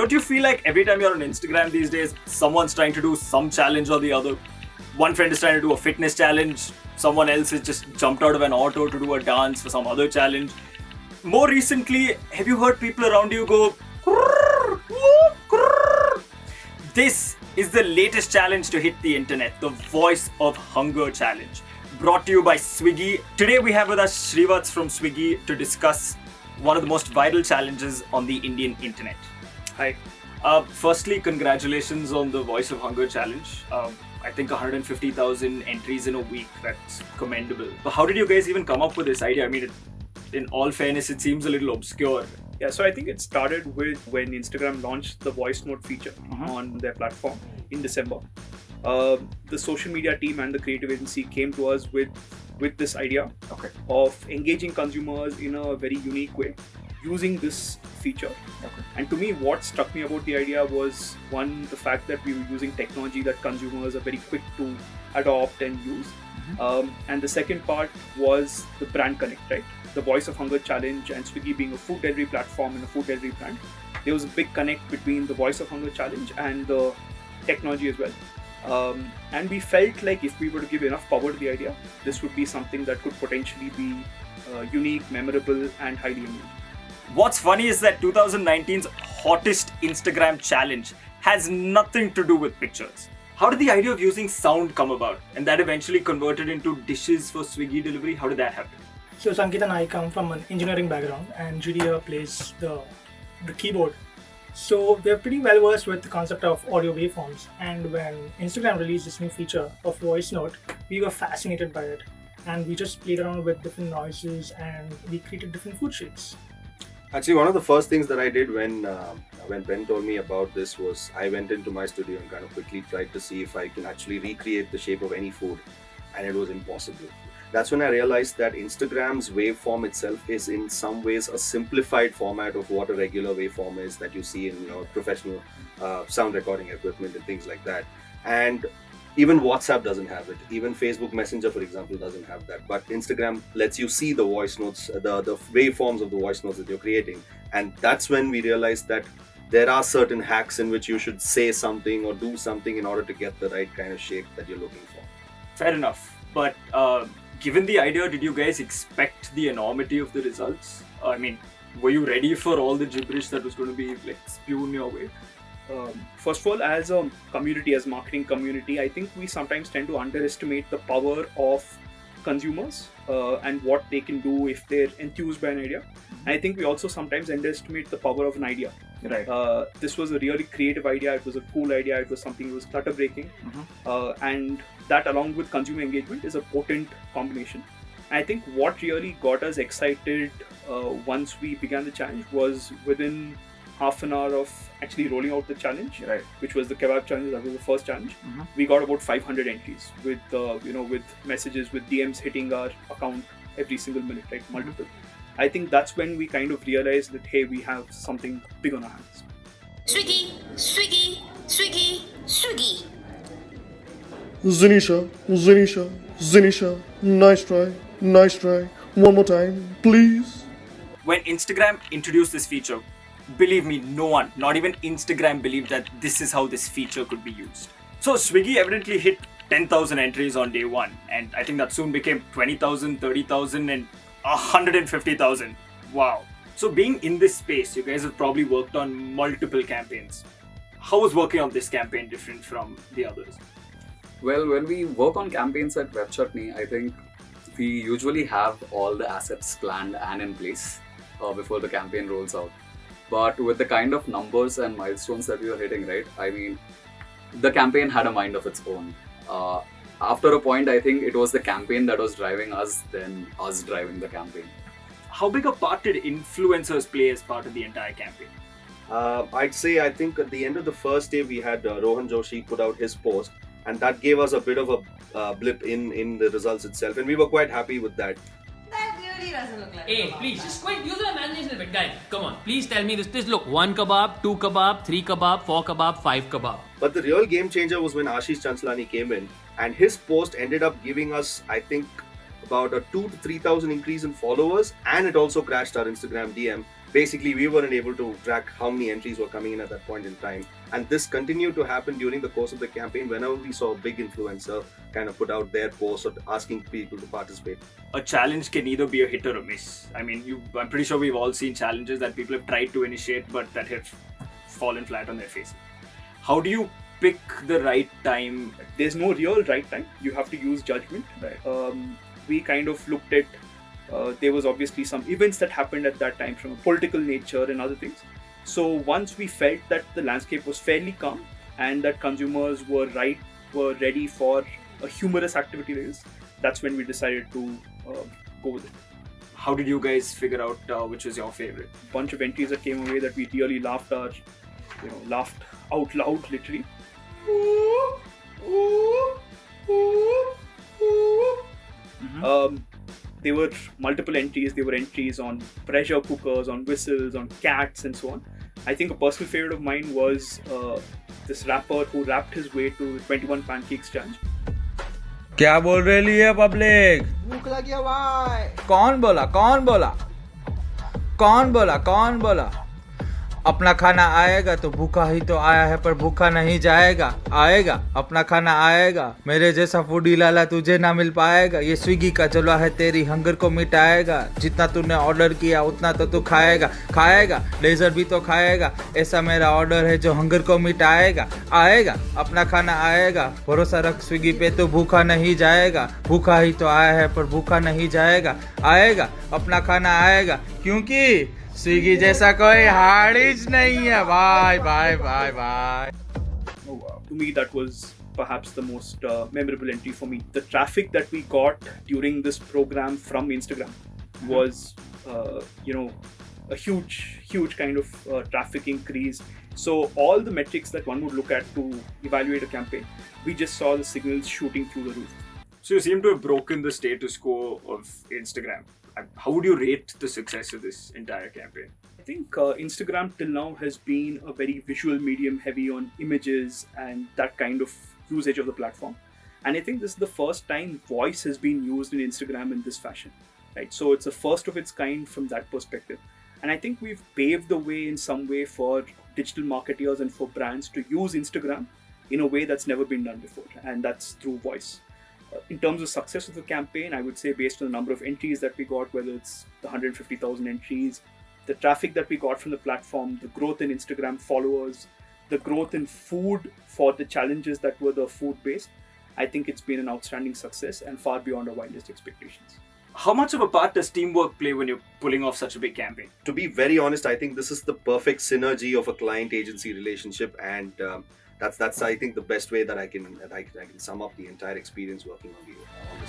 Don't you feel like every time you're on Instagram these days, someone's trying to do some challenge or the other? One friend is trying to do a fitness challenge, someone else has just jumped out of an auto to do a dance for some other challenge. More recently, have you heard people around you go, "Grrr, whoop, grrr"? This is the latest challenge to hit the internet, the Voice of Hunger challenge, brought to you by Swiggy. Today we have with us Shrivats from Swiggy to discuss one of the most viral challenges on the Indian internet. Hi. Firstly, congratulations on the Voice of Hunger challenge. I think 150,000 entries in a week. That's commendable. But how did you guys even come up with this idea? I mean, in all fairness, it seems a little obscure. Yeah, so I think it started with when Instagram launched the voice note feature on their platform in December. The social media team and the creative agency came to us with this idea of engaging consumers in a very unique way using this feature. And to me, what struck me about the idea was, one, the fact that we were using technology that consumers are very quick to adopt and use. And the second part was the brand connect, right? The Voice of Hunger challenge and Swiggy being a food delivery platform and a food delivery brand, there was a big connect between the Voice of Hunger challenge and the technology as well. And we felt like if we were to give enough power to the idea, this would be something that could potentially be unique, memorable, and highly engaging. What's funny is that 2019's hottest Instagram challenge has nothing to do with pictures. How did the idea of using sound come about? And that eventually converted into dishes for Swiggy delivery? How did that happen? So Sankit and I come from an engineering background, and GDA plays the keyboard. So we're pretty well versed with the concept of audio waveforms, and when Instagram released this new feature of voice note, we were fascinated by it, and we just played around with different noises and we created different food shapes. Actually, one of the first things that I did when Ben told me about this was I went into my studio and kind of quickly tried to see if I can actually recreate the shape of any food, and it was impossible. That's when I realized that Instagram's waveform itself is in some ways a simplified format of what a regular waveform is that you see in your professional sound recording equipment and things like that. And even WhatsApp doesn't have it. Even Facebook Messenger, for example, doesn't have that. But Instagram lets you see the voice notes, the waveforms of the voice notes that you're creating. And that's when we realized that there are certain hacks in which you should say something or do something in order to get the right kind of shape that you're looking for. Fair enough. But given the idea, did you guys expect the enormity of the results? I mean, were you ready for all the gibberish that was going to be like spewed your way? First of all, as a community, as marketing community, I think we sometimes tend to underestimate the power of consumers and what they can do if they're enthused by an idea. And I think we also sometimes underestimate the power of an idea. Right. This was a really creative idea. It was a cool idea. It was something that was clutter breaking. And that, along with consumer engagement, is a potent combination. And I think what really got us excited once we began the challenge was within half an hour of actually rolling out the challenge, which was the kebab challenge. That was the first challenge. We got about 500 entries with with messages, with DMs hitting our account every single minute, right? Multiple. I think that's when we kind of realized that, hey, we have something big on our hands. Swiggy, Swiggy, Swiggy, Swiggy. Zinisha, Zinisha, Zinisha, nice try, one more time, please. When Instagram introduced this feature, believe me, no one, not even Instagram, believed that this is how this feature could be used. So Swiggy evidently hit 10,000 entries on day one, and I think that soon became 20,000, 30,000 and 150,000. Wow. So being in this space, you guys have probably worked on multiple campaigns. How was working on this campaign different from the others? Well, when we work on campaigns at Webchutney, I think we usually have all the assets planned and in place before the campaign rolls out. But with the kind of numbers and milestones that we were hitting, right? I mean, the campaign had a mind of its own. After a point, I think it was the campaign that was driving us than us driving the campaign. How big a part did influencers play as part of the entire campaign? I'd say, I think at the end of the first day, we had Rohan Joshi put out his post, and that gave us a bit of a blip in the results itself, and we were quite happy with that. That really doesn't look like Hey, please, just quit. Use your imagination a bit, guys. Come on, please tell me this. Look, 1 kebab, 2 kebab, 3 kebab, 4 kebab, 5 kebab. But the real game changer was when Ashish Chanslani came in, and his post ended up giving us, I think, about a 2,000 to 3,000 increase in followers, and it also crashed our Instagram DM, basically we weren't able to track how many entries were coming in at that point in time. And this continued to happen during the course of the campaign whenever we saw a big influencer kind of put out their post or asking people to participate. A challenge can either be a hit or a miss. I mean, I'm pretty sure we've all seen challenges that people have tried to initiate but that have fallen flat on their faces. How do you pick the right time? There's no real right time. You have to use judgment. Right. We kind of looked at, there was obviously some events that happened at that time from a political nature and other things. So once we felt that the landscape was fairly calm and that consumers were ready for a humorous activity like this, that's when we decided to go with it. How did you guys figure out which was your favorite? Bunch of entries that came away that we really laughed out loud, literally. There were multiple entries. There were entries on pressure cookers, on whistles, on cats, and so on. I think a personal favorite of mine was this rapper who rapped his way to the 21 Pancakes challenge. क्या बोल रही है public? भूख लगी है भाई। कौन बोला? अपना खाना आएगा तो भूखा ही तो आया है पर भूखा नहीं जाएगा। आएगा अपना खाना आएगा, मेरे जैसा फूडी लाला तुझे ना मिल पाएगा। ये स्विगी का चला है तेरी हंगर को मिटाएगा। जितना तूने ऑर्डर किया उतना तो तू खाएगा लेजर भी तो खाएगा। ऐसा मेरा ऑर्डर है जो हंगर को मिटाएगा। आएगा अपना खाना आएगा, भरोसा रख स्विगी पे तो भूखा नहीं जाएगा। भूखा ही तो आया है पर भूखा नहीं जाएगा। आएगा अपना खाना आएगा, क्योंकि स्विगी जैसा कोई हाड़ीज नहीं है। Bye. To me, that was perhaps the most memorable entry for me. The traffic that we got during this program from Instagram was, a huge kind of traffic increase. So all the metrics that one would look at to evaluate a campaign, we just saw the signals shooting through the roof. So you seem to have broken the status quo of Instagram. How would you rate the success of this entire campaign? I think Instagram till now has been a very visual medium, heavy on images and that kind of usage of the platform. And I think this is the first time voice has been used in Instagram in this fashion, right? So it's a first of its kind from that perspective. And I think we've paved the way in some way for digital marketeers and for brands to use Instagram in a way that's never been done before. And that's through voice. In terms of success of the campaign, I would say based on the number of entries that we got, whether it's the 150,000 entries, the traffic that we got from the platform, the growth in Instagram followers, the growth in food for the challenges that were the food-based, I think it's been an outstanding success and far beyond our wildest expectations. How much of a part does teamwork play when you're pulling off such a big campaign? To be very honest, I think this is the perfect synergy of a client-agency relationship, and that's I think the best way that I can sum up the entire experience working on this